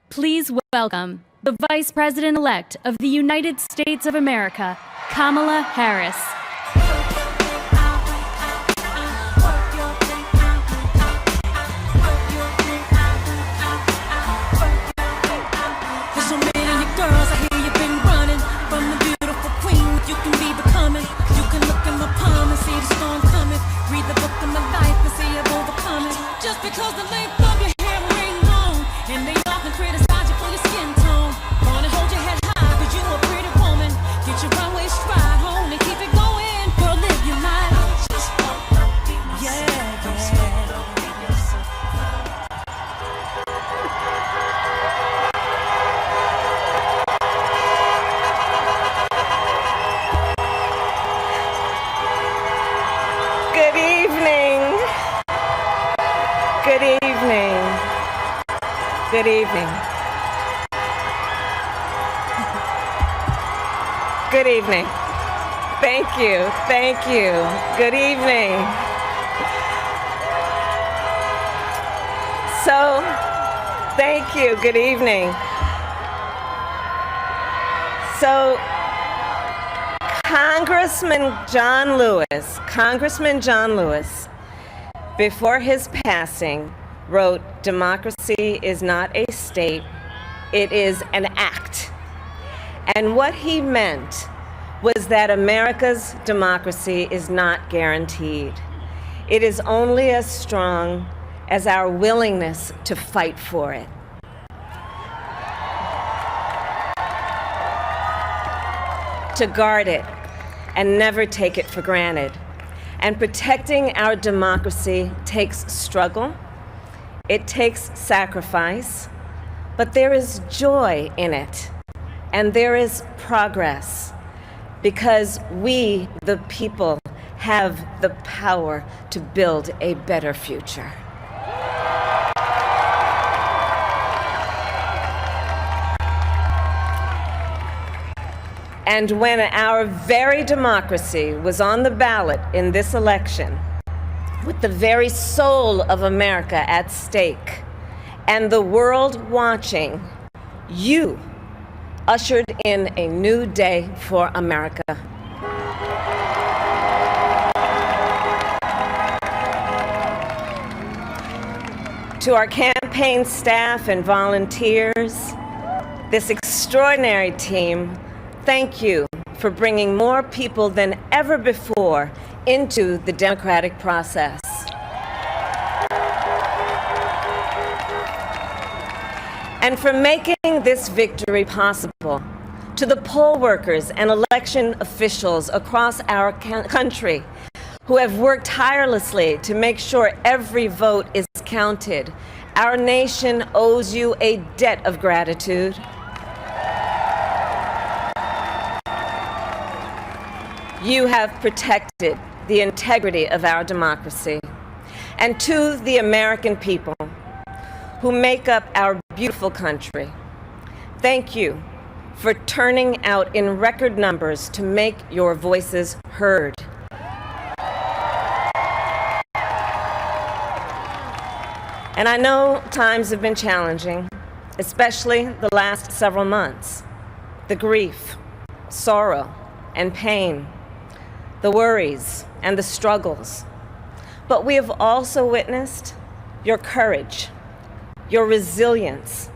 Please welcome the Vice President-elect of the United States of America, Kamala Harris. There's so many of you girls, I hear you've been running from the beautiful queen you can be becoming. You can look in my palm and see the storm coming. Read the book of my life and see I've overcome it. Just because the length of your hair ain't long, and they often criticize you for your skin tone. Gonna hold your head high, cause you a pretty woman. Get your runway stride home and keep it going. Girl, live your life. Yeah, yeah. Good evening. Good evening. Good evening. Good evening. Thank you. Thank you. Good evening. So, thank you. Good evening. So, Congressman John Lewis, before his passing, wrote, "Democracy is not a state, it is an act." And what he meant was that America's democracy is not guaranteed. It is only as strong as our willingness to fight for it. To guard it and never take it for granted. And protecting our democracy takes struggle, it takes sacrifice, but there is joy in it, and there is progress, because we, the people, have the power to build a better future. And when our very democracy was on the ballot in this election, with the very soul of America at stake, and the world watching, you ushered in a new day for America. To our campaign staff and volunteers, this extraordinary team, thank you for bringing more people than ever before into the democratic process. And for making this victory possible. To the poll workers and election officials across our country who have worked tirelessly to make sure every vote is counted, our nation owes you a debt of gratitude. You have protected the integrity of our democracy. And to the American people who make up our beautiful country, thank you for turning out in record numbers to make your voices heard. And I know times have been challenging, especially the last several months. The grief, sorrow, and pain, the worries and the struggles. But we have also witnessed your courage, your resilience,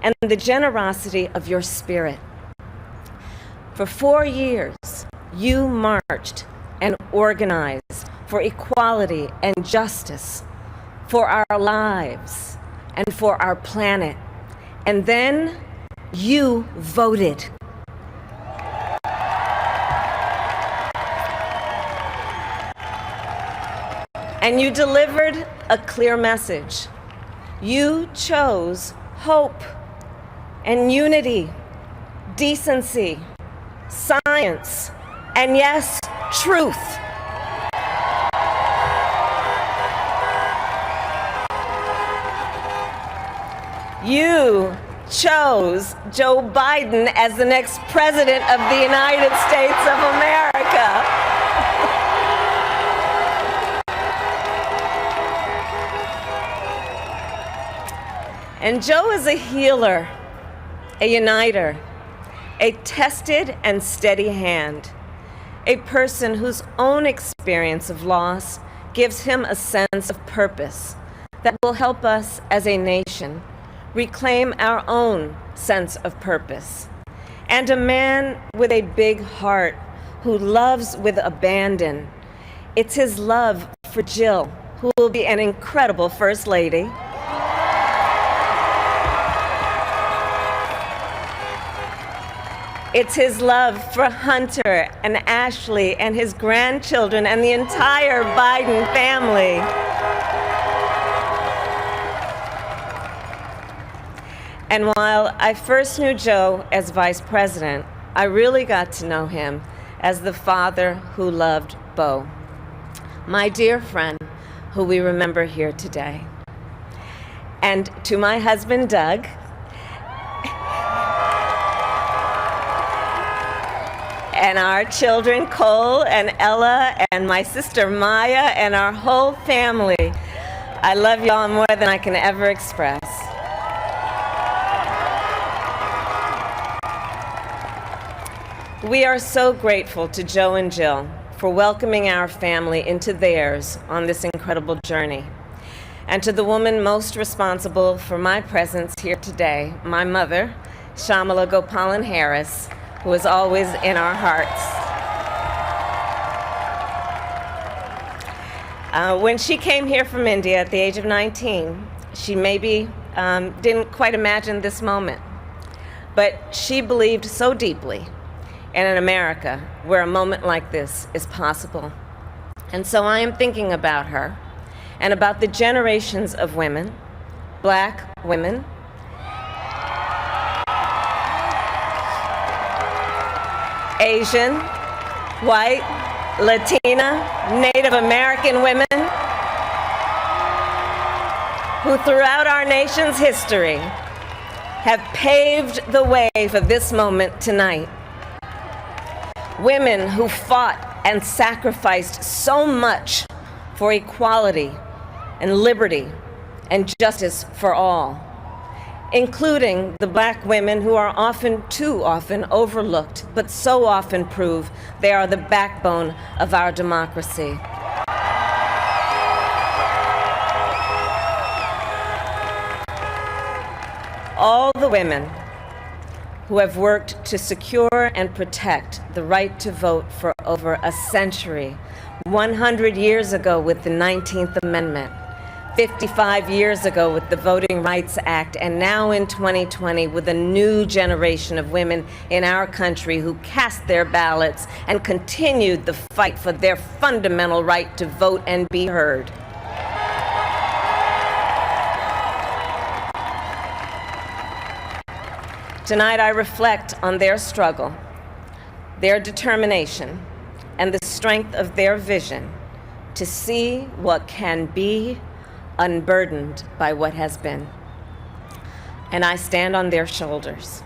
and the generosity of your spirit. For 4 years, you marched and organized for equality and justice, for our lives and for our planet. And then you voted. And you delivered a clear message. You chose hope and unity, decency, science, and yes, truth. You chose Joe Biden as the next president of the United States of America. And Joe is a healer, a uniter, a tested and steady hand, a person whose own experience of loss gives him a sense of purpose that will help us as a nation reclaim our own sense of purpose. And a man with a big heart who loves with abandon. It's his love for Jill, who will be an incredible First Lady. It's his love for Hunter and Ashley and his grandchildren and the entire Biden family. And while I first knew Joe as vice president, I really got to know him as the father who loved Bo, my dear friend who we remember here today. And to my husband, Doug, and our children, Cole and Ella, and my sister Maya, and our whole family, I love y'all more than I can ever express. We are so grateful to Joe and Jill for welcoming our family into theirs on this incredible journey. And to the woman most responsible for my presence here today, my mother, Kamala Harris, who is always in our hearts. When she came here from India at the age of 19, she maybe didn't quite imagine this moment, but she believed so deeply in an America where a moment like this is possible. And so I am thinking about her and about the generations of women, Black women, Asian, white, Latina, Native American women who throughout our nation's history have paved the way for this moment tonight. Women who fought and sacrificed so much for equality and liberty and justice for all, including the Black women who are often, too often, overlooked, but so often prove they are the backbone of our democracy. All the women who have worked to secure and protect the right to vote for over a century, 100 years ago with the 19th Amendment, 55 years ago with the Voting Rights Act, and now in 2020 with a new generation of women in our country who cast their ballots and continued the fight for their fundamental right to vote and be heard. Tonight I reflect on their struggle, their determination, and the strength of their vision to see what can be unburdened by what has been. And I stand on their shoulders.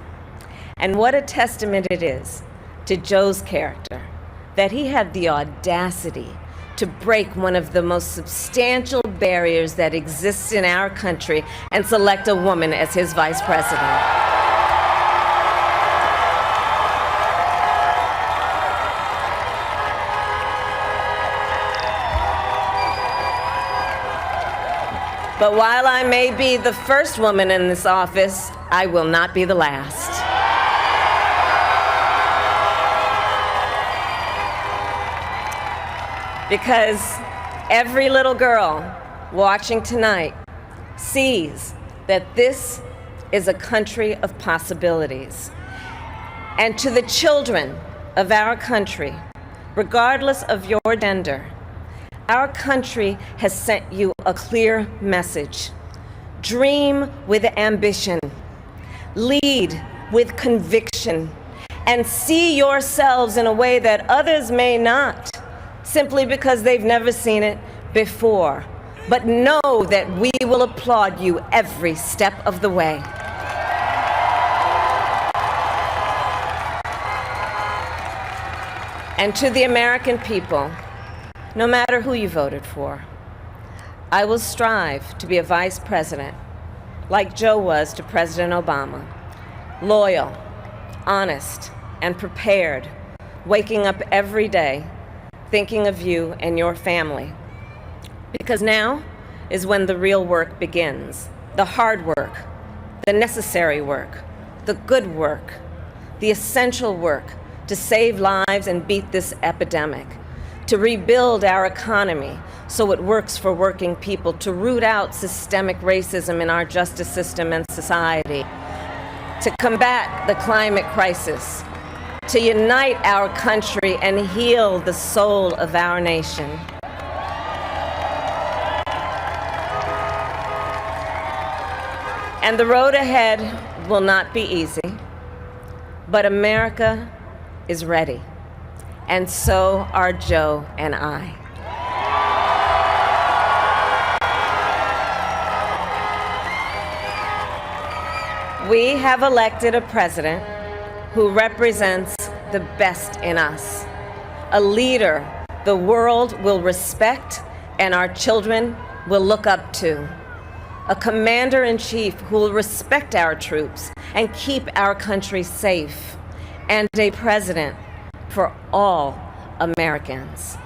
And what a testament it is to Joe's character that he had the audacity to break one of the most substantial barriers that exists in our country and select a woman as his vice president. But while I may be the first woman in this office, I will not be the last. Because every little girl watching tonight sees that this is a country of possibilities. And to the children of our country, regardless of your gender, our country has sent you a clear message. Dream with ambition, lead with conviction, and see yourselves in a way that others may not, simply because they've never seen it before. But know that we will applaud you every step of the way. And to the American people, no matter who you voted for, I will strive to be a vice president like Joe was to President Obama, loyal, honest, and prepared, waking up every day thinking of you and your family. Because now is when the real work begins, the hard work, the necessary work, the good work, the essential work to save lives and beat this epidemic, to rebuild our economy so it works for working people, to root out systemic racism in our justice system and society, to combat the climate crisis, to unite our country and heal the soul of our nation. And the road ahead will not be easy, but America is ready, and so are Joe and I. We have elected a president who represents the best in us, a leader the world will respect and our children will look up to, a commander-in-chief who will respect our troops and keep our country safe, and a president for all Americans.